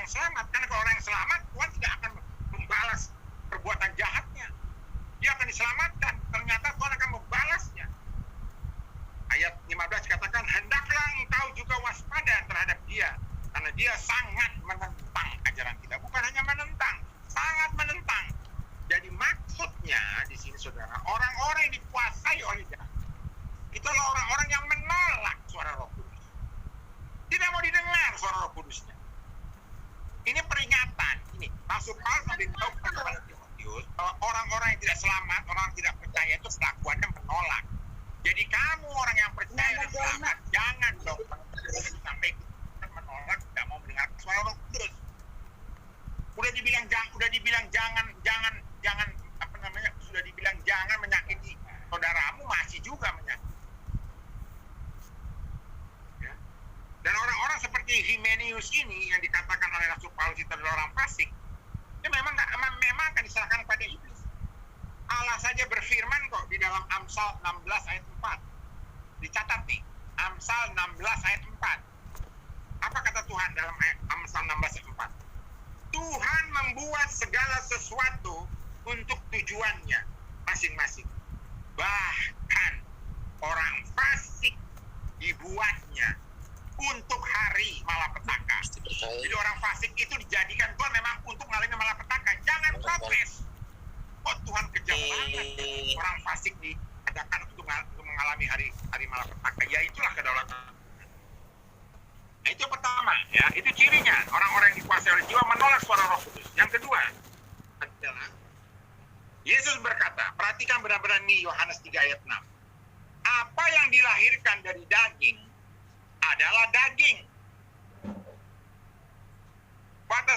yang selamat. Karena kalau orang yang selamat, Tuhan tidak akan membalas perbuatan jahatnya. Dia akan diselamatkan. Ternyata Tuhan akan membalasnya. Ayat 15 katakan, hendaklah engkau juga waspada terhadap dia, karena dia sangat menentang ajaran kita. Bukan hanya menentang, sangat menentang. Jadi maksudnya di sini saudara, orang-orang yang dikuasai oleh jahat, itulah orang-orang yang menolak suara Roh Kudus. Tidak mau didengar suara Roh Kudusnya. Ini peringatan. Ini Rasul Paulus memberitahu kepada Timotius bahwa orang-orang yang tidak selamat, orang yang tidak percaya itu kelakuannya menolak. Jadi kamu orang yang percaya dan selamat, jangan dong sampai kita menolak, tidak mau mendengar suara Roh Kudus. Sudah dibilang jangan apa namanya? Sudah dibilang jangan menyakiti saudaramu, masih juga menyakiti. Ya. Dan orang-orang seperti Himenius ini yang dikatakan oleh Rasul Paulus itu adalah orang fasik, dia memang akan diserahkan kepada iblis. Allah saja berfirman kok di dalam Amsal 16 ayat 4. Dicatat nih, Amsal 16 ayat 4. Apa kata Tuhan dalam Amsal 16 ayat 4? Tuhan membuat segala sesuatu untuk tujuannya masing-masing. Bahkan orang fasik dibuatnya untuk hari malapetaka. Jadi orang fasik itu dijadikan Tuhan memang untuk mengalami malapetaka. Jangan protes. Kok Tuhan kejam banget orang fasik diadakan untuk mengalami hari malapetaka. Ya itulah kedaulatan. Nah itu pertama, ya itu cirinya orang-orang yang dikuasai oleh jiwa menolak suara Roh Kudus. Yang kedua adalah Yesus berkata, perhatikan benar-benar nih Yohanes 3 ayat 6. Apa yang dilahirkan dari daging adalah daging.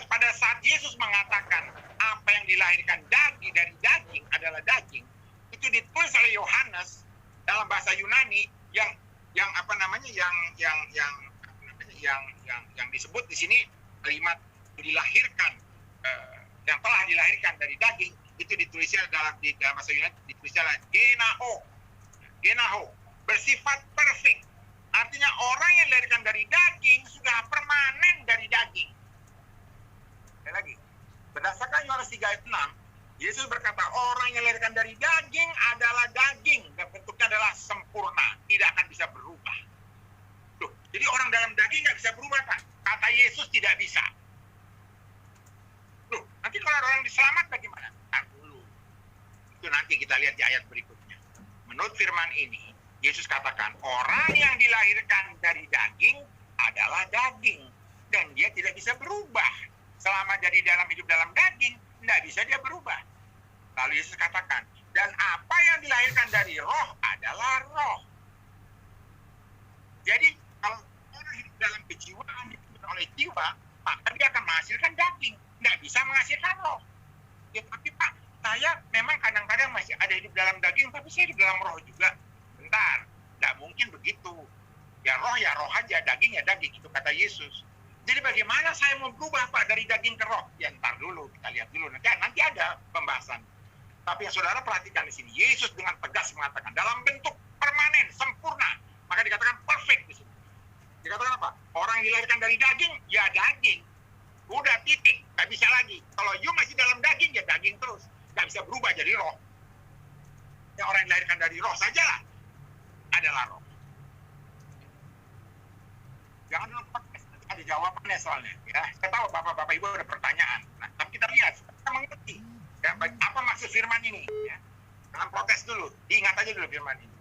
Pada saat Yesus mengatakan apa yang dilahirkan dari daging adalah daging, itu ditulis oleh Yohanes dalam bahasa Yunani yang disebut di sini kalimat dilahirkan, yang telah dilahirkan dari daging, itu ditulisnya dalam bahasa Yunani ditulisnya adalah genaho, bersifat perfect. Artinya orang yang dilahirkan dari daging sudah permanen dari daging. Sekali lagi, berdasarkan Yohanes 3 ayat 6, Yesus berkata orang yang dilahirkan dari daging adalah daging dan bentuknya adalah sempurna, tidak akan bisa berubah. Loh, jadi orang dalam daging nggak bisa berubah, Pak? Kata Yesus tidak bisa. Loh, nanti kalau orang diselamat bagaimana? Ntar dulu. Itu nanti kita lihat di ayat berikutnya. Menurut firman ini, Yesus katakan orang yang dilahirkan dari daging adalah daging dan dia tidak bisa berubah. Selama jadi hidup dalam daging, tidak bisa dia berubah. Lalu Yesus katakan, dan apa yang dilahirkan dari roh adalah roh. Jadi kalau orang hidup dalam kejiwaan, hidup oleh jiwa, maka dia akan menghasilkan daging, tidak bisa menghasilkan roh. Ya, tapi Pak, saya memang kadang-kadang masih ada hidup dalam daging, tapi saya hidup dalam roh juga. Bentar, tidak mungkin begitu. Ya roh aja, daging ya daging, itu kata Yesus. Jadi bagaimana saya mau berubah Pak dari daging ke roh? Ya ntar dulu, kita lihat dulu. Nanti ada pembahasan. Tapi yang saudara perhatikan di sini, Yesus dengan tegas mengatakan dalam bentuk permanen, sempurna, maka dikatakan perfect di sini. Dikatakan apa? Orang yang dilahirkan dari daging, ya daging. Udah titik, nggak bisa lagi. Kalau you masih dalam daging, ya daging terus. Nggak bisa berubah jadi roh. Ya orang yang dilahirkan dari roh sajalah adalah roh. Jangan lupa ada jawabannya soalnya. Ya, saya tahu bapak-bapak ibu ada pertanyaan. Nah, tapi kita lihat, kita mengerti. Ya, apa maksud firman ini? Ya. Jangan protes dulu, diingat aja dulu firman ini.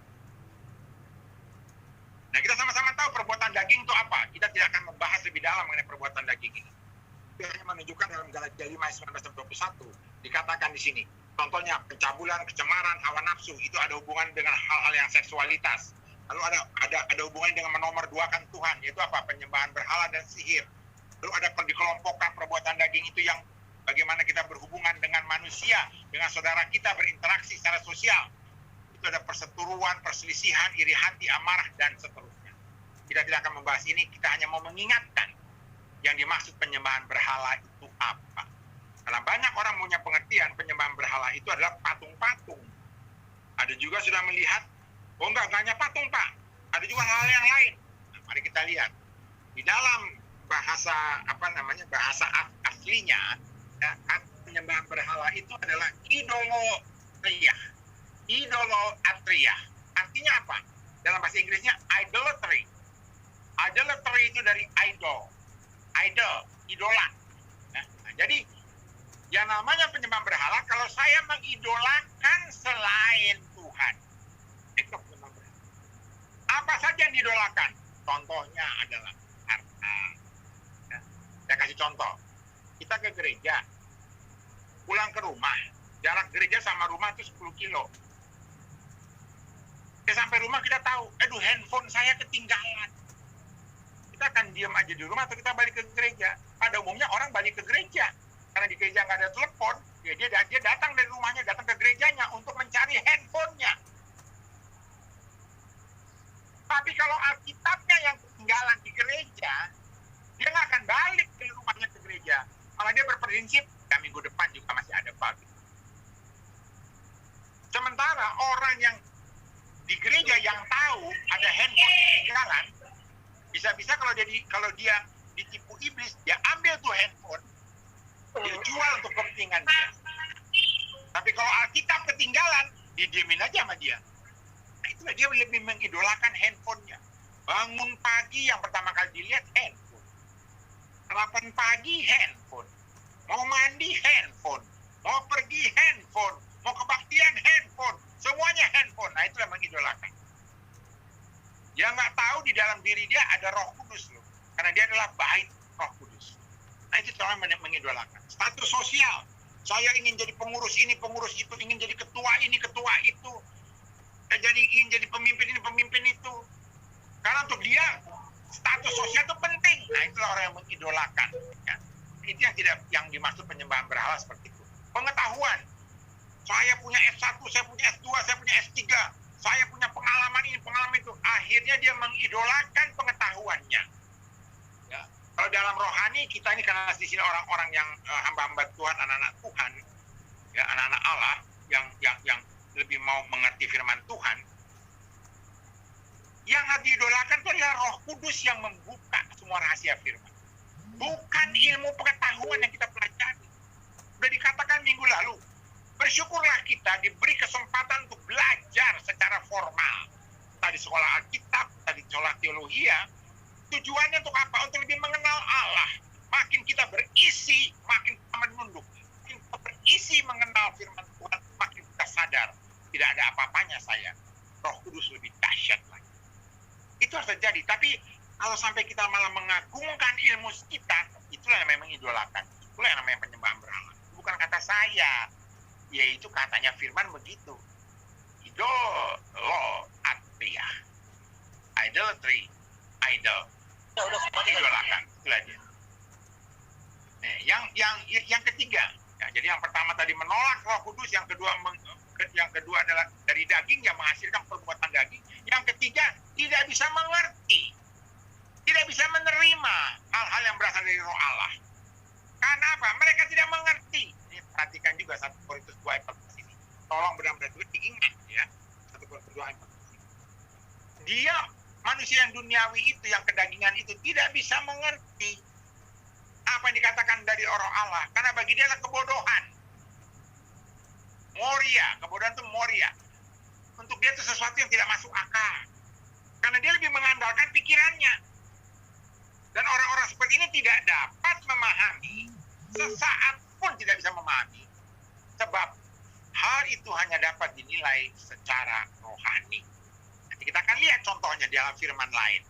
Nah, kita sama-sama tahu perbuatan daging itu apa. Kita tidak akan membahas lebih dalam mengenai perbuatan daging ini. Dia hanya menunjukkan dalam Galatia 5 ayat 19-21 dikatakan di sini. Contohnya pencabulan, kecemaran, hawa nafsu itu ada hubungan dengan hal-hal yang seksualitas. Lalu ada hubungan dengan menomorduakan Tuhan, yaitu apa? Penyembahan berhala dan sihir. Lalu ada dikelompokkan perbuatan daging itu yang bagaimana kita berhubungan dengan manusia, dengan saudara kita, berinteraksi secara sosial. Itu ada perseteruan, perselisihan, iri hati, amarah, dan seterusnya. Kita tidak akan membahas ini, kita hanya mau mengingatkan yang dimaksud penyembahan berhala itu apa. Karena banyak orang punya pengertian penyembahan berhala itu adalah patung-patung. Ada juga sudah melihat, enggak hanya patung Pak, ada juga hal yang lain. Nah, mari kita lihat. Di dalam bahasa aslinya, ya, penyembahan berhala itu adalah idolatria. Idolatria. Artinya apa? Dalam bahasa Inggrisnya idolatry. Idolatry itu dari idol. Idol, idola. Nah, jadi yang namanya penyembahan berhala, kalau saya mengidolakan selain Tuhan, itu penyembahan berhala. Apa saja yang diidolakan? Contohnya adalah harta. Ya, saya kasih contoh. Kita ke gereja, pulang ke rumah, jarak gereja sama rumah itu 10 kilo. Sampai rumah kita tahu, aduh handphone saya ketinggalan. Kita akan diam aja di rumah atau kita balik ke gereja. Pada umumnya orang balik ke gereja. Karena di gereja nggak ada telepon, ya dia datang dari rumahnya, datang ke gerejanya untuk mencari handphonenya. Tapi kalau Alkitabnya yang ketinggalan di gereja, dia nggak akan balik ke rumahnya ke gereja. Malah dia berprinsip, ya minggu depan juga masih ada bagi. Sementara orang yang di gereja yang tahu ada handphone ketinggalan, bisa-bisa kalau dia ditipu iblis, dia ambil tuh handphone, dia jual untuk kepentingan dia. Tapi kalau Alkitab ketinggalan, didiemin aja sama dia. Nah, itulah dia lebih mengidolakan handphonenya. Bangun pagi yang pertama kali dilihat handphone. Sarapan pagi handphone. Mau mandi handphone. Mau pergi handphone. Mau kebaktian handphone. Semuanya handphone. Nah, itulah mengidolakan. Dia nggak tahu di dalam diri dia ada Roh Kudus loh. Karena dia adalah bait Roh Kudus. Nah, itu cara mengidolakan. Status sosial. Saya ingin jadi pengurus ini, pengurus itu. Ingin jadi ketua ini, ketua itu. Ingin jadi pemimpin ini, pemimpin itu. Karena untuk dia, status sosial itu penting. Nah, itulah orang yang mengidolakan. Ya. Itu yang dimaksud penyembahan berhala seperti itu. Pengetahuan. Saya punya S1, saya punya S2, saya punya S3. Saya punya pengalaman ini, pengalaman itu. Akhirnya dia mengidolakan pengetahuannya. Ya. Kalau dalam rohani, kita ini karena di sini orang-orang yang hamba-hamba Tuhan, anak-anak Tuhan, ya, anak-anak Allah, yang lebih mau mengerti firman Tuhan, yang harus diidolakan itu adalah Roh Kudus yang membuka semua rahasia firman. Bukan ilmu pengetahuan yang kita pelajari. Sudah dikatakan minggu lalu, bersyukurlah kita diberi kesempatan untuk belajar secara formal. Tadi sekolah Alkitab, tadi sekolah teologia. Tujuannya untuk apa? Untuk lebih mengenal Allah. Makin kita berisi, makin kita menunduk. Makin kita berisi mengenal firman Tuhan, makin kita sadar. Tidak ada apa-apanya saya. Roh Kudus lebih dahsyat lagi. Itu harus terjadi. Tapi kalau sampai kita malah mengagungkan ilmu kita, itulah yang memang idolakan. Itulah yang namanya penyembahan berhala. Bukan kata saya. Yaitu katanya firman begitu. Idolatria. Idolatry. Idol. Idolakan. Itulah dia. Nah, yang ketiga. Ya, jadi yang pertama tadi menolak Roh Kudus, yang kedua adalah dari daging yang menghasilkan perbuatan daging. Yang ketiga, tidak bisa mengerti. Tidak bisa menerima hal-hal yang berasal dari Roh Allah. Karena apa? Mereka tidak mengerti. Ini perhatikan juga 1 Korintus 2 ayat 14 ini. Tolong benar-benar diingat ya. 1 Korintus 2 ayat 14 ini. Dia manusia yang duniawi itu, yang kedagingan itu tidak bisa mengerti apa yang dikatakan dari Roh Allah. Karena bagi dia adalah kebodohan. Moria. Kebodohan itu moria. Untuk dia itu sesuatu yang tidak masuk akal. Karena dia lebih mengandalkan pikirannya. Dan orang-orang seperti ini tidak dapat memahami, sesaat pun tidak bisa memahami. Sebab hal itu hanya dapat dinilai secara rohani. Nanti kita akan lihat contohnya di dalam firman lain.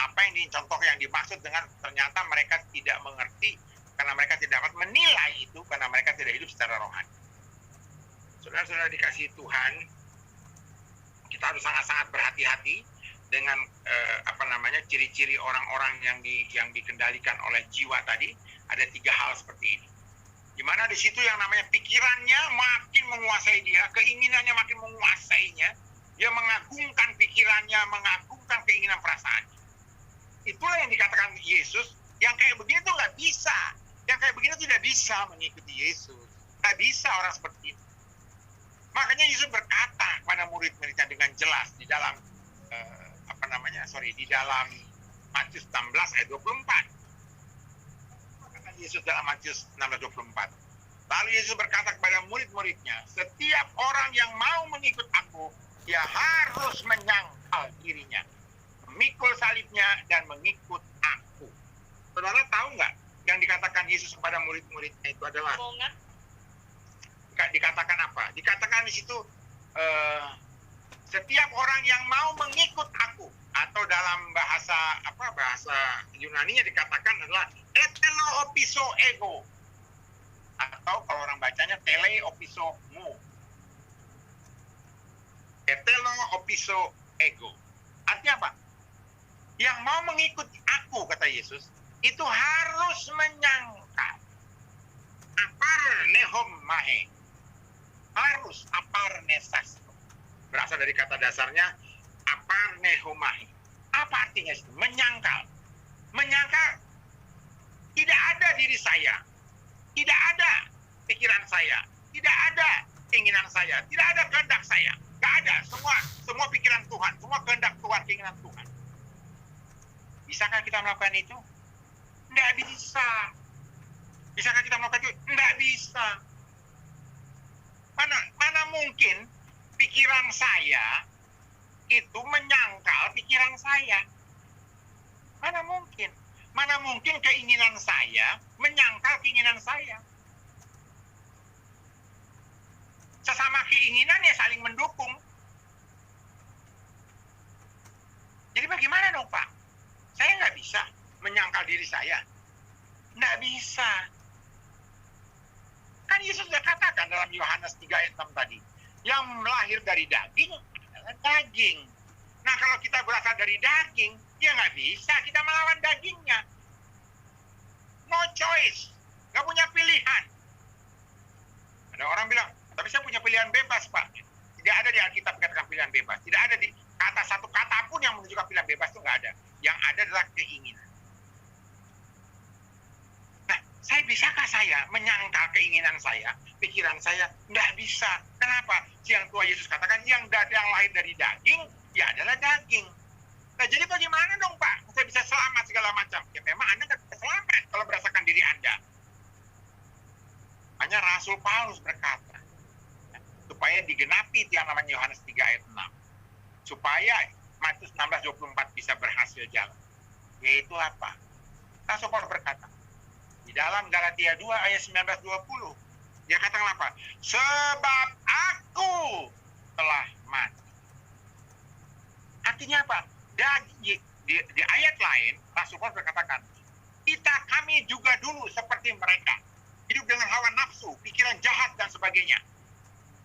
Apa yang dicontohkan, yang dimaksud dengan ternyata mereka tidak mengerti, karena mereka tidak dapat menilai itu, karena mereka tidak hidup secara rohani. Saudara-saudara dikasihi Tuhan, kita harus sangat-sangat berhati-hati dengan ciri-ciri orang-orang yang dikendalikan oleh jiwa tadi. Ada 3 hal seperti ini. Di mana di situ yang namanya pikirannya makin menguasai dia, keinginannya makin menguasainya, dia mengagungkan pikirannya, mengagungkan keinginan perasaannya. Itulah yang dikatakan Yesus, yang kayak begini tuh nggak bisa. Yang kayak begini tidak bisa mengikuti Yesus. Nggak bisa orang seperti itu. Makanya Yesus berkata kepada murid-muridnya dengan jelas di dalam di dalam Matius 16 ayat 24. Yesus dalam Matius 16:24. Lalu Yesus berkata kepada murid-muridnya, setiap orang yang mau mengikut aku, dia harus menyangkal dirinya, memikul salibnya, dan mengikut aku. Saudara tahu nggak yang dikatakan Yesus kepada murid-muridnya itu adalah dikatakan apa? Dikatakan di situ setiap orang yang mau mengikut aku, atau dalam bahasa Yunani-nya dikatakan adalah etelo opiso ego, atau kalau orang bacanya tele opiso mu. Etelo opiso ego. Artinya apa? Yang mau mengikuti aku, kata Yesus, itu harus menyangkal. Apar nehom mahe. Harus apar nesas. Berasal dari kata dasarnya apar nehomahi. Apa artinya itu? Menyangkal. Menyangkal tidak ada diri saya. Tidak ada pikiran saya. Tidak ada keinginan saya. Tidak ada kehendak saya. Tidak ada. Semua pikiran Tuhan. Semua kehendak Tuhan, keinginan Tuhan. Bisakah kita melakukan itu? Tidak bisa. Bisakah kita melakukan itu? Tidak bisa. Mana mungkin pikiran saya itu menyangkal pikiran saya? Mana mungkin? Mana mungkin keinginan saya menyangkal keinginan saya? Sesama keinginan ya saling mendukung. Jadi bagaimana dong Pak? Saya nggak bisa menyangkal diri saya. Nggak bisa. Kan Yesus sudah katakan dalam Yohanes 3 ayat 6 tadi, yang lahir dari daging adalah daging. Nah kalau kita berasal dari daging, ya nggak bisa kita melawan dagingnya. No choice, nggak punya pilihan. Ada orang bilang, tapi saya punya pilihan bebas Pak. Tidak ada di Alkitab katakan pilihan bebas. Tidak ada di kata satu kata pun yang menunjukkan pilihan bebas itu nggak ada. Yang ada adalah keinginan. Bisakah saya menyangkal keinginan saya, pikiran saya? Nggak bisa. Kenapa? Yang tua Yesus katakan, yang lahir dari daging, ya adalah daging. Nah, jadi bagaimana dong Pak? Saya bisa selamat segala macam. Ya memang Anda nggak bisa selamat kalau berdasarkan diri Anda. Hanya Rasul Paulus berkata, supaya digenapi yang namanya Yohanes 3 ayat 6. Supaya Matius 16:24 bisa berhasil jalan. Yaitu apa? Rasul Paulus berkata, di dalam Galatia 2 ayat 19-20, dia katakan apa? Sebab aku telah mati. Artinya apa? Di ayat lain, Rasul Paulus berkatakan, kami juga dulu seperti mereka. Hidup dengan hawa nafsu, pikiran jahat, dan sebagainya.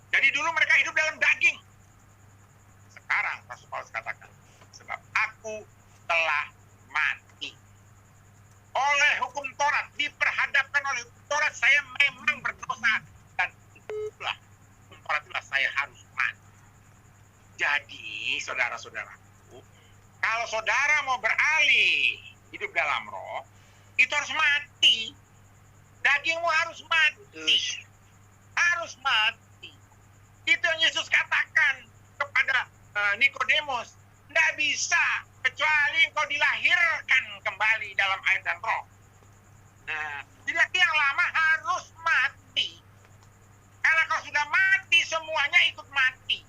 Jadi dulu mereka hidup dalam daging. Sekarang Rasul Paulus katakan, sebab aku telah mati. Oleh hukum Taurat, diperhadapkan oleh hukum Taurat, saya memang berdosa, dan itulah hukum Taurat, itulah saya harus mati. Jadi saudara-saudaraku, kalau saudara mau beralih hidup dalam roh, itu harus mati. Dagingmu harus mati. Harus mati. Itu yang Yesus katakan kepada Nikodemus. Nggak bisa kecuali engkau dilahirkan kembali dalam air dan roh. Nah, jadi yang lama harus mati. Karena kalau sudah mati, semuanya ikut mati.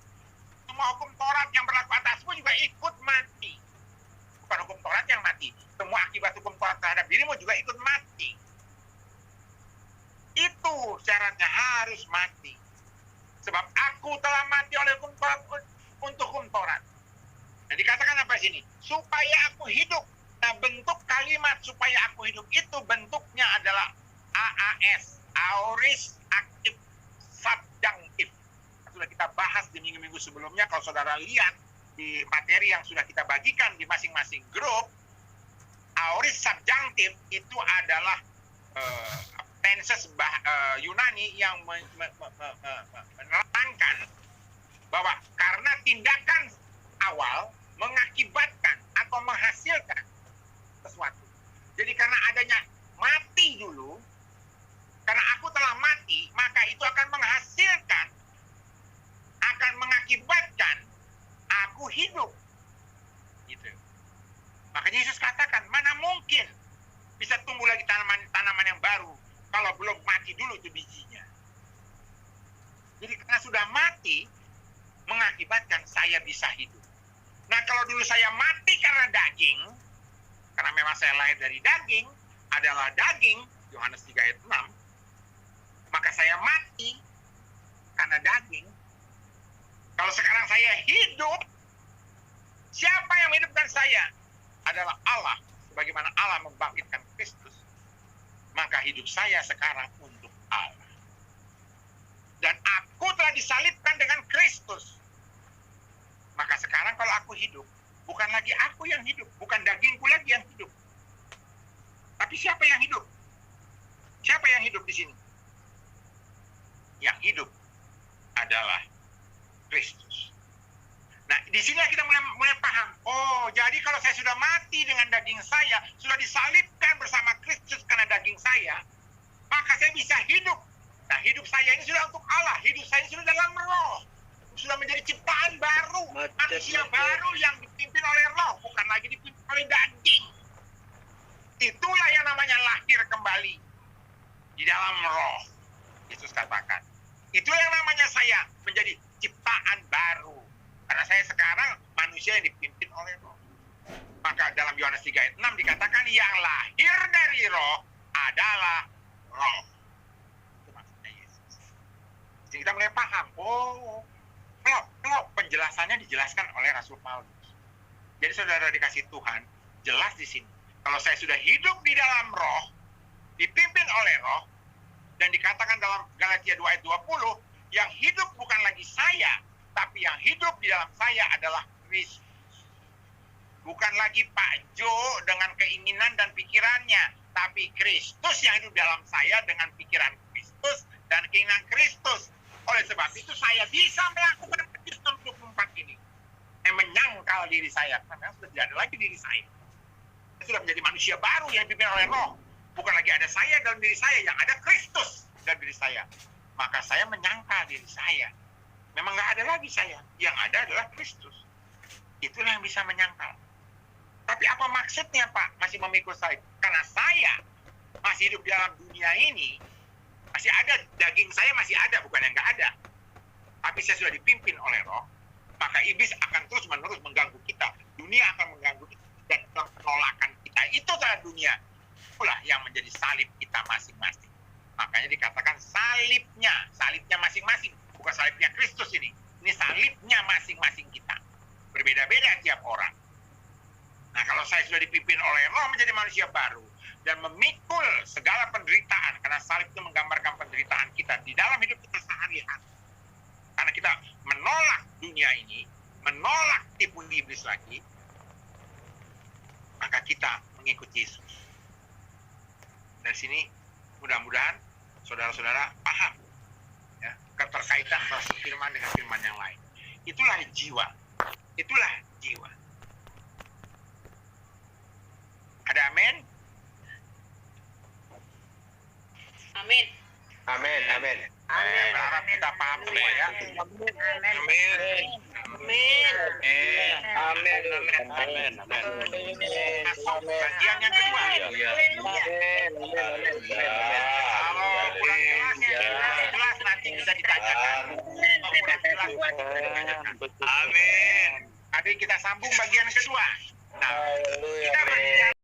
Semua hukum Taurat yang berlaku atasmu juga ikut mati. Bukan hukum Taurat yang mati. Semua akibat hukum Taurat terhadap dirimu juga ikut mati. Itu syaratnya, harus mati. Sebab aku telah mati oleh hukum Taurat untuk hukum Taurat. Nah, dikatakan apa sini? Supaya aku hidup. Nah, bentuk kalimat supaya aku hidup itu bentuknya adalah AAS, aorist aktif subjunctive. Sudah kita bahas di minggu-minggu sebelumnya. Kalau saudara lihat di materi yang sudah kita bagikan di masing-masing grup, aorist subjunctive itu adalah tenses Yunani yang menerangkan bahwa karena tindakan awal mengakibatkan atau menghasilkan sesuatu. Jadi karena adanya mati dulu, karena aku telah mati, maka itu akan menghasilkan, akan mengakibatkan aku hidup. Gitu. Makanya Yesus katakan, mana mungkin bisa tumbuh lagi tanaman yang baru itu bijinya. Jadi karena sudah mati, mengakibatkan saya bisa hidup. Nah, kalau dulu saya mati karena daging, karena memang saya lahir dari daging, adalah daging, Yohanes 3 ayat 6, maka saya mati karena daging. Kalau sekarang saya hidup, siapa yang menghidupkan saya? Adalah Allah. Sebagaimana Allah membangkitkan Kristus, maka hidup saya sekarang untuk Allah. Dan aku telah disalibkan dengan Kristus. Maka sekarang kalau aku hidup, bukan lagi aku yang hidup, bukan dagingku lagi yang hidup. Tapi siapa yang hidup? Siapa yang hidup di sini? Yang hidup adalah Kristus. Nah, di sini kita mulai paham. Oh, jadi kalau saya sudah mati dengan daging saya, sudah disalibkan bersama Kristus karena daging saya, maka saya bisa hidup. Nah, hidup saya ini sudah untuk Allah. Hidup saya ini sudah dalam roh. Sudah menjadi ciptaan baru. Manusia baru yang dipimpin oleh roh, bukan lagi dipimpin oleh daging. Itulah yang namanya lahir kembali di dalam roh. Yesus katakan. Itulah yang namanya saya menjadi ciptaan baru. Karena saya sekarang manusia yang dipimpin oleh roh. Maka dalam Yohanes 3 ayat 6 dikatakan yang lahir dari roh adalah roh. Itu maksudnya Yesus. Jadi kita mulai paham. Oh, kalau penjelasannya dijelaskan oleh Rasul Paulus. Jadi saudara dikasih Tuhan, jelas di sini. Kalau saya sudah hidup di dalam roh, dipimpin oleh roh, dan dikatakan dalam Galatia 2 ayat 20, yang hidup bukan lagi saya, tapi yang hidup di dalam saya adalah Kristus. Bukan lagi Pak Jo dengan keinginan dan pikirannya, tapi Kristus yang hidup dalam saya dengan pikiran Kristus dan keinginan Kristus. Oleh sebab itu saya bisa melakukan Kristus 24 ini. Menyangkal diri saya, karena sudah tidak ada lagi diri saya. Saya sudah menjadi manusia baru yang dipimpin oleh roh. Bukan lagi ada saya dalam diri saya, yang ada Kristus dalam diri saya. Maka saya menyangkal diri saya. Memang nggak ada lagi saya. Yang ada adalah Kristus. Itulah yang bisa menyangkal. Tapi apa maksudnya, Pak? Masih memikul salib. Karena saya masih hidup di dalam dunia ini, masih ada, daging saya masih ada, bukan yang nggak ada. Tapi saya sudah dipimpin oleh roh, maka iblis akan terus-menerus mengganggu kita. Dunia akan mengganggu kita. Dan dalam penolakan kita, itu adalah dunia. Itulah yang menjadi salib kita masing-masing. Makanya dikatakan salibnya masing-masing. Bukan salibnya Kristus ini. Ini salibnya masing-masing kita. Berbeda-beda tiap orang. Nah, kalau saya sudah dipimpin oleh roh menjadi manusia baru dan memikul segala penderitaan, karena salib itu menggambarkan penderitaan kita di dalam hidup kita sehari-hari. Karena kita menolak dunia ini, menolak tipu iblis lagi, maka kita mengikuti Yesus. Dari sini mudah-mudahan saudara-saudara paham ya, keterkaitan antara firman dengan firman yang lain. Itulah jiwa. Itulah jiwa. Ada amin? Amin. Amin, amin. Amin. Berharap kita paham semua ya. Amin. Amin. Amin. Amin. Amin. Masuk bagian yang kedua. Kalau kurang jelas nanti bisa ditanyakan. Kalau kurang jelas nanti bisa ditanyakan. Amin. Nanti kita sambung bagian kedua. Nah, kita berbicara